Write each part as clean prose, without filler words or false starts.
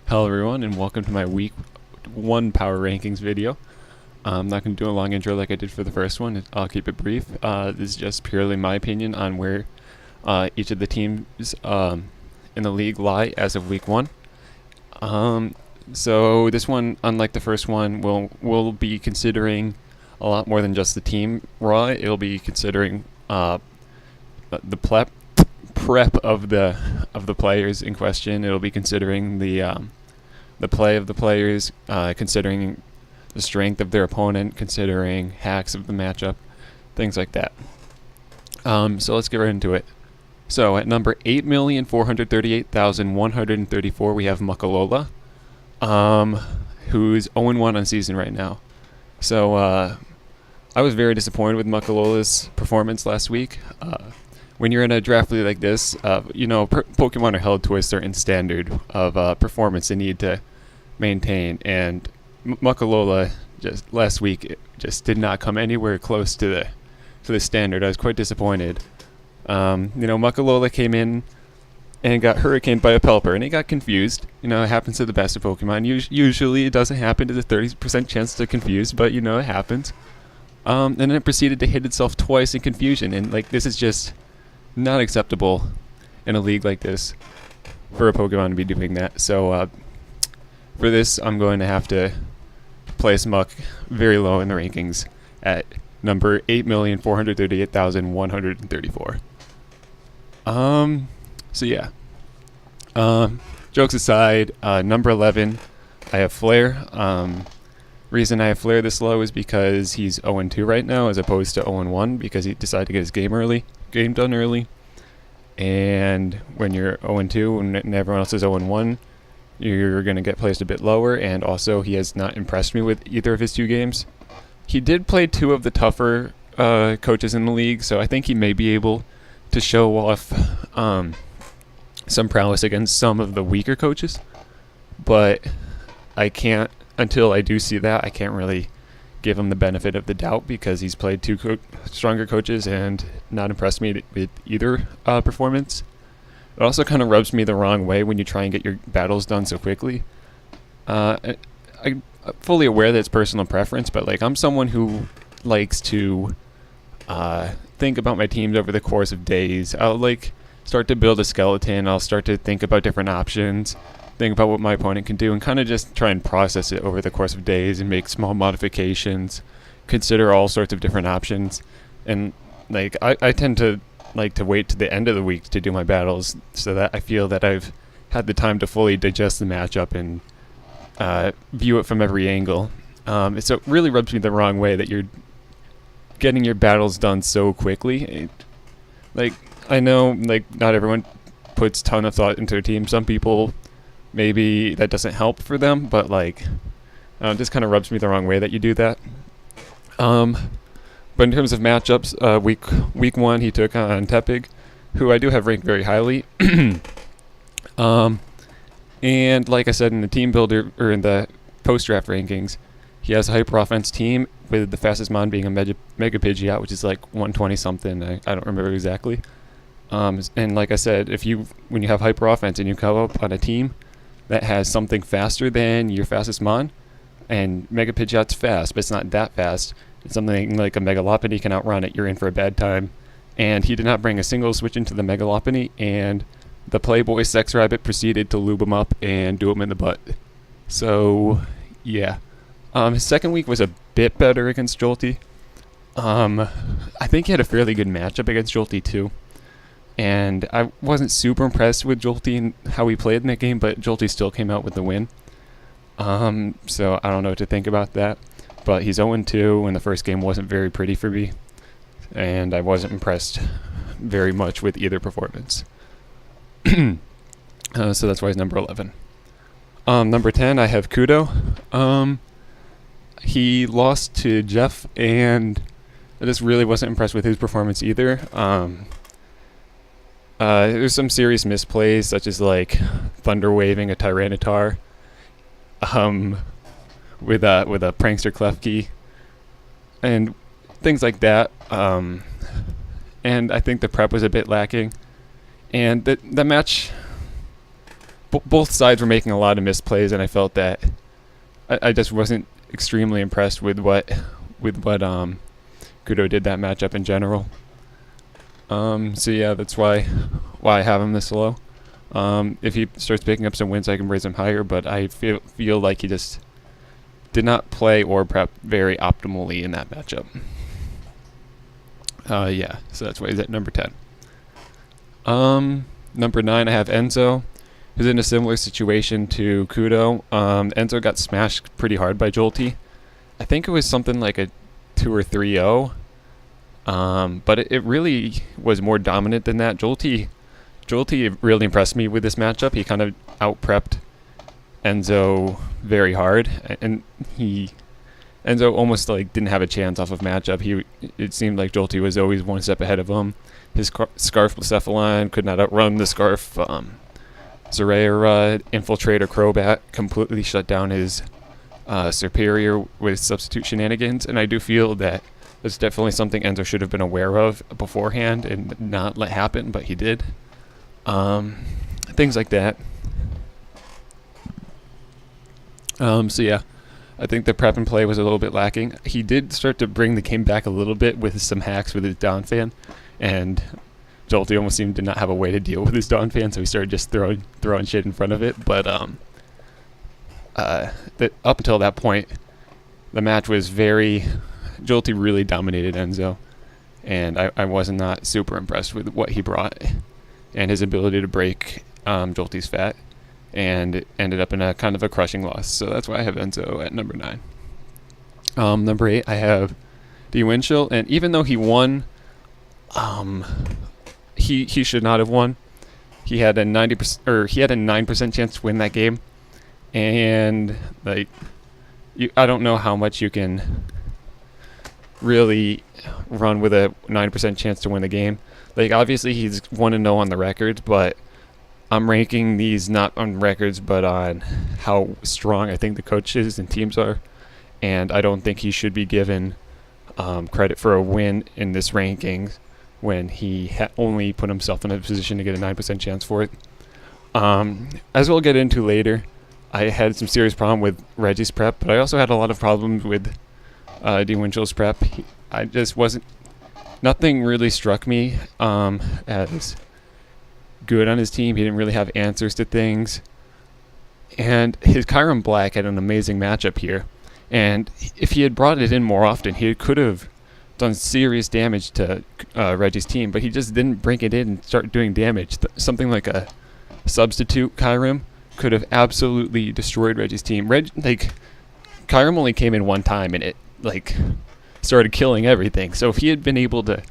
Hello everyone and welcome to my week 1 power rankings video. I'm not going to do a long intro like I did for the first one. I'll keep it brief. This is just purely my opinion on where each of the teams in the league lie as of week 1. So this one, unlike the first one, will be considering a lot more than just the team raw. It'll be considering the prep of the players in question. It'll be considering the play of the players, considering the strength of their opponent, considering hacks of the matchup, things like that. So let's get right into it. So at number 8,438,134, we have Muckalola, who's 0-1 on season right now. So I was very disappointed with Muckalola's performance last week. When you're in a draft league like this, Pokemon are held to a certain standard of performance they need to maintain, and Muckalola just last week just did not come anywhere close to the standard. I was quite disappointed. Muckalola came in and got hurricaned by a Pelipper, and he got confused. It happens to the best of Pokemon. Usually it doesn't happen to the 30% chance to confuse, but it happens. And then it proceeded to hit itself twice in confusion, and this is just not acceptable in a league like this for a Pokemon to be doing that. So for this, I'm going to have to place Muck very low in the rankings at number 8,438,134. So yeah. Jokes aside, number 11, I have Flare. Reason I have Flare this low is because he's 0-2 right now as opposed to 0-1 because he decided to get his game done early. And when you're 0-2 and everyone else is 0-1, you're going to get placed a bit lower. And also, he has not impressed me with either of his 2 games. He did play 2 of the tougher coaches in the league, so I think he may be able to show off some prowess against some of the weaker coaches. But I can't, until I do see that, I can't really give him the benefit of the doubt because he's played 2 stronger coaches and not impressed me with either performance. It also kind of rubs me the wrong way when you try and get your battles done so quickly. I'm fully aware that it's personal preference, but I'm someone who likes to think about my teams over the course of days. I'll start to build a skeleton. I'll start to think about different options, think about what my opponent can do, and kind of just try and process it over the course of days and make small modifications, consider all sorts of different options. And I tend to like to wait to the end of the week to do my battles so that I feel that I've had the time to fully digest the matchup and view it from every angle. So it really rubs me the wrong way that you're getting your battles done so quickly. I know not everyone puts a ton of thought into their team. Some people, maybe that doesn't help for them, but just kind of rubs me the wrong way that you do that. But in terms of matchups, week 1 he took on Tepig, who I do have ranked very highly. And like I said in the team builder or in the post-draft rankings, he has a hyper offense team with the fastest mon being a Mega Pidgeot, which is 120 something. I don't remember exactly. And like I said, when you have hyper offense and you come up on a team that has something faster than your fastest mon, and Mega Pidgeot's fast, but it's not that fast. It's something like a Megalopony can outrun it. You're in for a bad time. And he did not bring a single switch into the Megalopony, and the Playboy Sex Rabbit proceeded to lube him up and do him in the butt. So, yeah. His second week was a bit better against Jolty. I think he had a fairly good matchup against Jolty, too. And I wasn't super impressed with Jolty and how he played in that game, but Jolty still came out with the win. So I don't know what to think about that. But he's 0-2, and the first game wasn't very pretty for me. And I wasn't impressed very much with either performance. So that's why he's number 11. Number 10, I have Kudo. He lost to Jeff, and I just really wasn't impressed with his performance either. There's some serious misplays, such as thunder waving a Tyranitar. With a prankster Klefki and things like that. And I think the prep was a bit lacking. And the match both sides were making a lot of misplays, and I felt that I just wasn't extremely impressed with what Kudo did that matchup in general. So yeah, that's why I have him this low. If he starts picking up some wins, I can raise him higher, but I feel like he just did not play or prep very optimally in that matchup. Yeah, so that's why he's at number 10. Number 9, I have Enzo, who's in a similar situation to Kudo. Enzo got smashed pretty hard by Jolty. I think it was something like a 2 or 3-0. But it really was more dominant than that. Jolty really impressed me with this matchup. He kind of out-prepped Enzo very hard, and Enzo almost like didn't have a chance off of matchup. It seemed like Jolty was always one step ahead of him. His Scarf Blacephalon could not outrun the Scarf. Zeraora, Infiltrator, Crobat completely shut down his Superior with substitute shenanigans, and I do feel that it's definitely something Enzo should have been aware of beforehand and not let happen, but he did. Things like that. So yeah, I think the prep and play was a little bit lacking. He did start to bring the game back a little bit with some hacks with his down fan, and Jolty almost seemed to not have a way to deal with his down fan, so he started just throwing shit in front of it. But up until that point, the match was Jolty really dominated Enzo, and I was not super impressed with what he brought and his ability to break Jolty's fat, and it ended up in a kind of a crushing loss. So that's why I have Enzo at number 9. Number 8, I have D Winchell, and even though he won, he should not have won. He had a 9% chance to win that game, and like I don't know how much you can really run with a 9% chance to win the game. Like, obviously he's 1-0 on the records, but I'm ranking these not on records but on how strong I think the coaches and teams are, and I don't think he should be given credit for a win in this rankings when he only put himself in a position to get a 9% chance for it. As we'll get into later, I had some serious problem with Reggie's prep, but I also had a lot of problems with D Winchell's prep. I just wasn't. Nothing really struck me as good on his team. He didn't really have answers to things, and his Kyurem Black had an amazing matchup here. And if he had brought it in more often, he could have done serious damage to Reggie's team. But he just didn't bring it in and start doing damage. Something like a substitute Kyurem could have absolutely destroyed Reggie's team. Kyurem only came in one time, and it started killing everything. So if he had been able to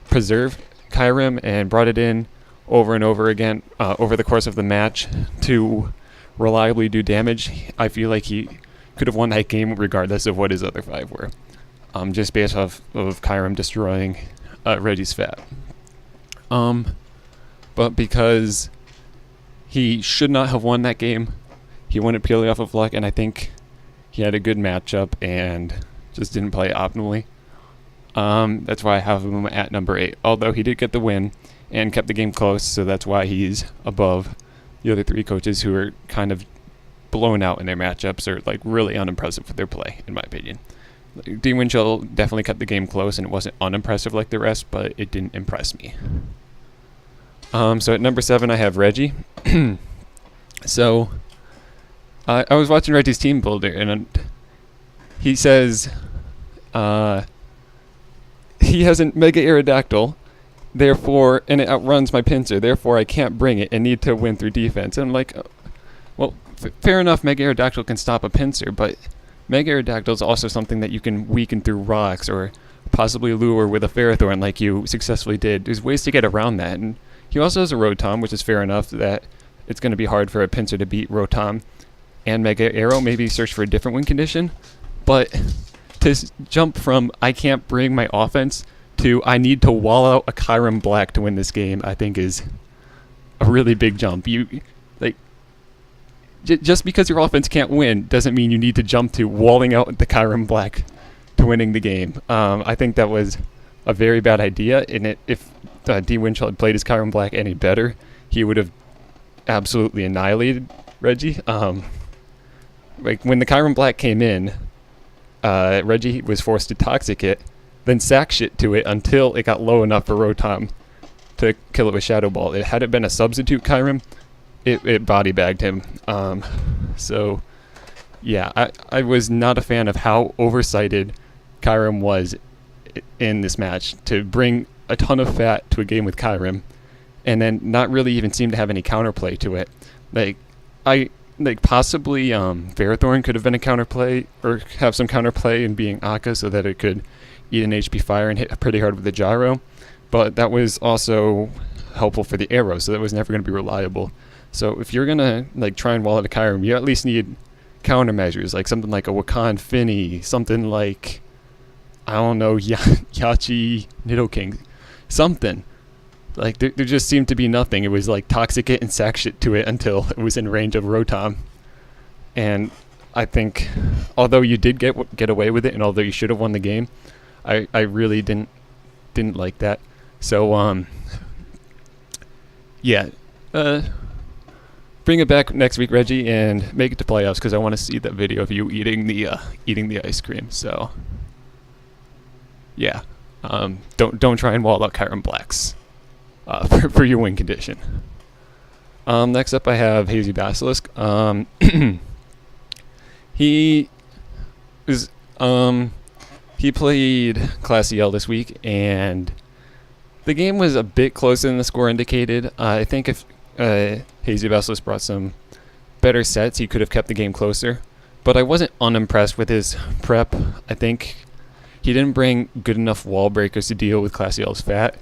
preserve Kyurem and brought it in over and over again over the course of the match to reliably do damage, I feel like he could have won that game regardless of what his other 5 were, just based off of Kyurem destroying Reggie's fat. But because he should not have won that game, he won it purely off of luck, and I think he had a good matchup and just didn't play optimally. That's why I have him at number 8, although he did get the win and kept the game close, so that's why he's above the other 3 coaches who are kind of blown out in their matchups or really unimpressive with their play, in my opinion. D Winchell definitely kept the game close, and it wasn't unimpressive like the rest, but it didn't impress me. So at number 7, I have Reggie. So I was watching Reggie's team builder, and he says he has a Mega Aerodactyl, therefore, and it outruns my Pinsir, therefore I can't bring it and need to win through defense. And I'm like, well, fair enough, Mega Aerodactyl can stop a Pinsir, but Mega Aerodactyl is also something that you can weaken through rocks or possibly lure with a Ferrothorn like you successfully did. There's ways to get around that. And he also has a Rotom, which is fair enough that it's going to be hard for a Pinsir to beat Rotom and Mega Arrow. Maybe search for a different win condition. But to jump from I can't bring my offense to I need to wall out a Kyurem Black to win this game, I think is a really big jump. Just because your offense can't win doesn't mean you need to jump to walling out the Kyurem Black to winning the game. I think that was a very bad idea. And if D Winchell had played his Kyurem Black any better, he would have absolutely annihilated Reggie. Like when the Kyron Black came in, Reggie was forced to toxic it, then sack shit to it until it got low enough for Rotom to kill it with Shadow Ball. Had it been a substitute Kyron, it body bagged him. So yeah, I was not a fan of how oversighted Kyron was in this match to bring a ton of fat to a game with Kyron and then not really even seem to have any counterplay to it. Possibly Ferrothorn could have been a counterplay or have some counterplay in being Akka so that it could eat an HP Fire and hit pretty hard with the gyro, but that was also helpful for the arrow, so that was never going to be reliable. So if you're going to try and wall out a Kyurem, you at least need countermeasures, like something like a Wakan Finny, something like, I don't know, Yachi Nidoking, something. Like, there just seemed to be nothing. It was like toxic it and sack shit to it until it was in range of Rotom. And I think, although you did get away with it, and although you should have won the game, I really didn't like that. So, yeah. Bring it back next week, Reggie, and make it to playoffs, because I want to see that video of you eating the ice cream. So, yeah. Don't try and wall out Kyurem Blacks. For your win condition. Next up I have Hazy Basilisk. He played Class EL this week, and the game was a bit closer than the score indicated. I think if Hazy Basilisk brought some better sets, he could have kept the game closer. But I wasn't unimpressed with his prep. I think he didn't bring good enough wall breakers to deal with Class EL's fat.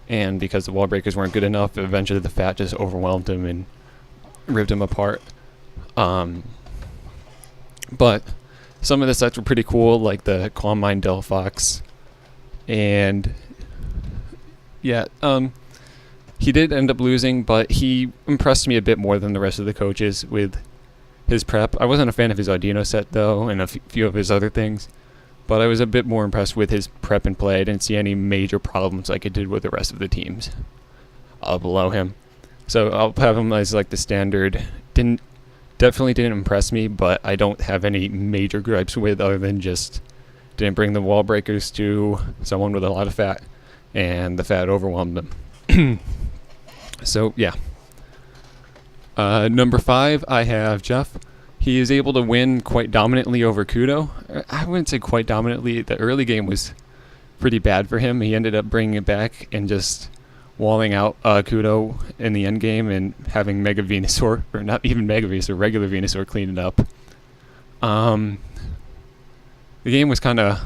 And because the wall breakers weren't good enough, eventually the fat just overwhelmed him and ripped him apart. But some of the sets were pretty cool, like the Calm Mind Delphox. And yeah, he did end up losing, but he impressed me a bit more than the rest of the coaches with his prep. I wasn't a fan of his Audino set, though, and a few of his other things. But I was a bit more impressed with his prep and play. I didn't see any major problems like I did with the rest of the teams below him. So I'll have him as like the standard. Definitely didn't impress me, but I don't have any major gripes with, other than just didn't bring the wall breakers to someone with a lot of fat, and the fat overwhelmed them. So yeah. Number 5, I have Jeff. He is able to win quite dominantly over Kudo. I wouldn't say quite dominantly. The early game was pretty bad for him. He ended up bringing it back and just walling out Kudo in the end game and having Mega Venusaur, or not even Mega Venusaur, regular Venusaur clean it up. The game was kind of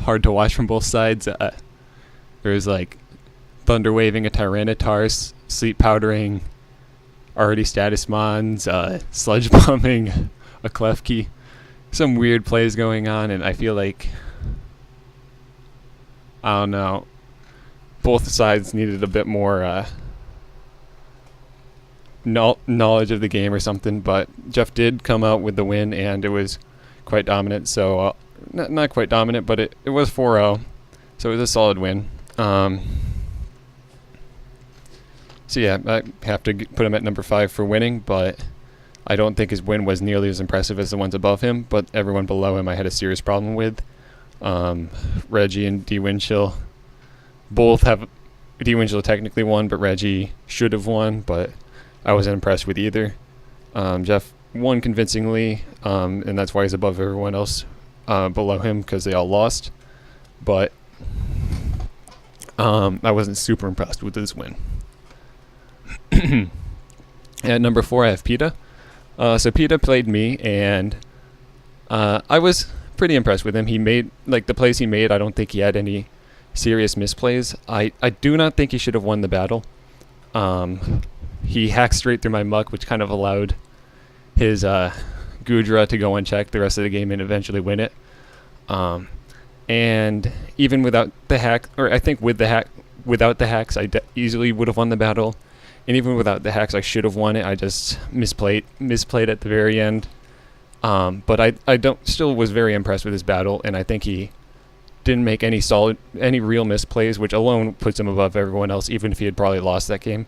hard to watch from both sides. There was like Thunder Waving a Tyranitar, Sleep Powdering already Status Mons, Sludge Bombing a Klefki. Some weird plays going on, and I feel like, I don't know, both sides needed a bit more knowledge of the game or something, but Jeff did come out with the win, and it was quite dominant. So, not quite dominant, but it was 4-0, so it was a solid win. So yeah, I have to put him at number 5 for winning, but I don't think his win was nearly as impressive as the ones above him, but everyone below him I had a serious problem with. Reggie and D. Winchell both have... D. Winchell technically won, but Reggie should have won, but I wasn't impressed with either. Jeff won convincingly, and that's why he's above everyone else below him, because they all lost. But I wasn't super impressed with his win. At number 4, I have PETA. So PETA played me, and I was pretty impressed with him. He made, like, the plays he made, I don't think he had any serious misplays. I do not think he should have won the battle. He hacked straight through my muck, which kind of allowed his Gudra to go unchecked the rest of the game and eventually win it. And even without the hack, or I think with the hack, without the hacks, I easily would have won the battle. And even without the hacks, I should have won it. I just misplayed at the very end. But I still was very impressed with his battle, and I think he didn't make any real misplays, which alone puts him above everyone else, even if he had probably lost that game.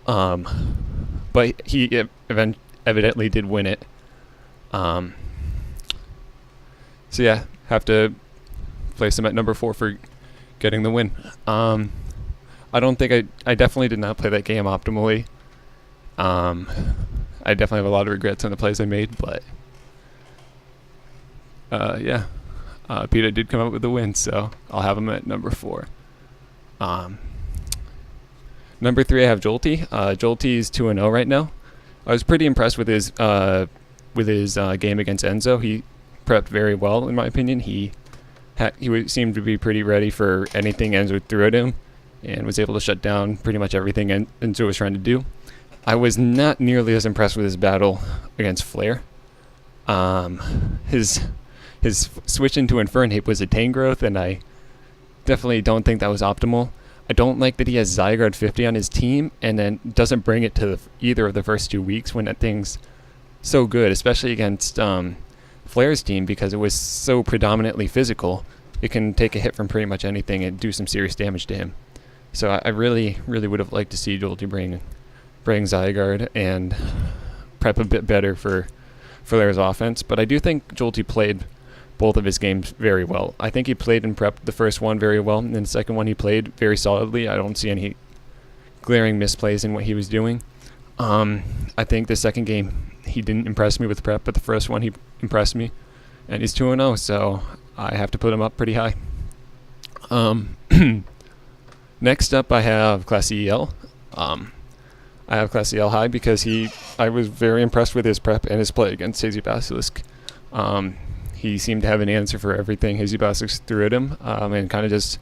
But he evidently did win it. So yeah, have to place him at number 4 for getting the win. I don't think I definitely did not play that game optimally. I definitely have a lot of regrets on the plays I made, but yeah, Peter did come up with the win, so I'll have him at number 4. Number 3, I have Jolty. Jolty is 2-0 right now. I was pretty impressed with his game against Enzo. He prepped very well, in my opinion. He seemed to be pretty ready for anything Enzo threw at him, and was able to shut down pretty much everything Enzo was trying to do. I was not nearly as impressed with his battle against Flair. His switch into Infernape was a Tangrowth, and I definitely don't think that was optimal. I don't like that he has Zygarde 50 on his team and then doesn't bring it to either of the first 2 weeks when that thing's so good, especially against Flair's team, because it was so predominantly physical. It can take a hit from pretty much anything and do some serious damage to him. So I really, really would have liked to see Jolty bring Zygarde and prep a bit better for Flair's offense. But I do think Jolty played both of his games very well. I think he played and prepped the first one very well, and then the second one he played very solidly. I don't see any glaring misplays in what he was doing. I think the second game he didn't impress me with prep, but the first one he impressed me, and he's 2-0, so I have to put him up pretty high. Next up, I have Class EL. I have Class EL high because I was very impressed with his prep and his play against Hazy Basilisk. He seemed to have an answer for everything Hazy Basilisk threw at him, and kind of just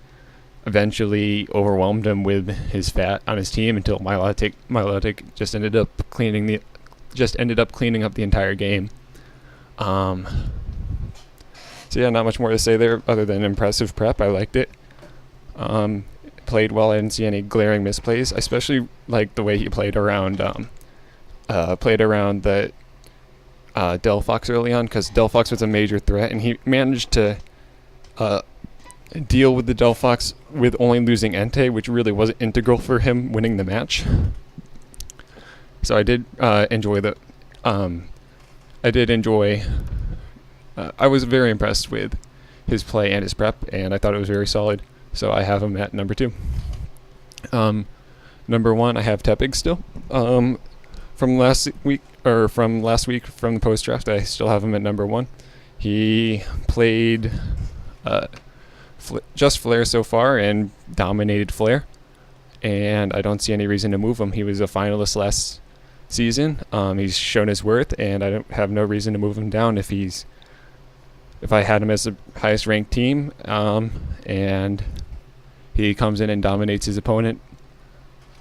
eventually overwhelmed him with his fat on his team until Milotic just ended up cleaning up the entire game. So yeah, not much more to say there other than impressive prep. I liked it. Played well. I didn't see any glaring misplays. I especially liked the way he played around the Delphox early on, because Delphox was a major threat, and he managed to deal with the Delphox with only losing Entei, which really wasn't integral for him winning the match. So I did enjoy the. I was very impressed with his play and his prep, and I thought it was very solid. So I have him at number 2. Number 1, I have Tepig still. From last week from the post draft, I still have him at number 1. He played just Flair so far and dominated Flair, and I don't see any reason to move him. He was a finalist last season. He's shown his worth, and I don't have no reason to move him down if I had him as the highest ranked team, and he comes in and dominates his opponent.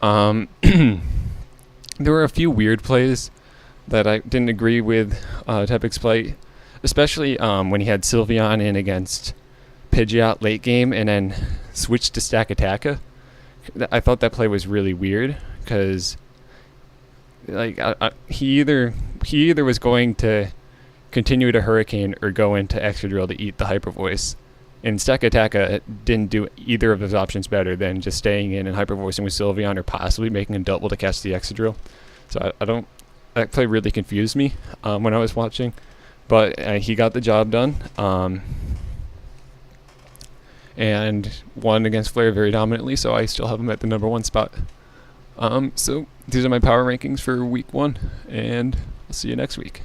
There were a few weird plays that I didn't agree with Tepig's play, especially when he had Sylveon in against Pidgeot late game and then switched to Stakataka. I thought that play was really weird because he either was going to continue to Hurricane or go into Excadrill to eat the Hyper Voice. And Stakataka didn't do either of those options better than just staying in and Hyper Voicing with Sylveon or possibly making a double to catch the Excadrill. So that play really confused me when I was watching. But he got the job done. And won against Flair very dominantly, so I still have him at the number 1 spot. So these are my power rankings for week 1, and I'll see you next week.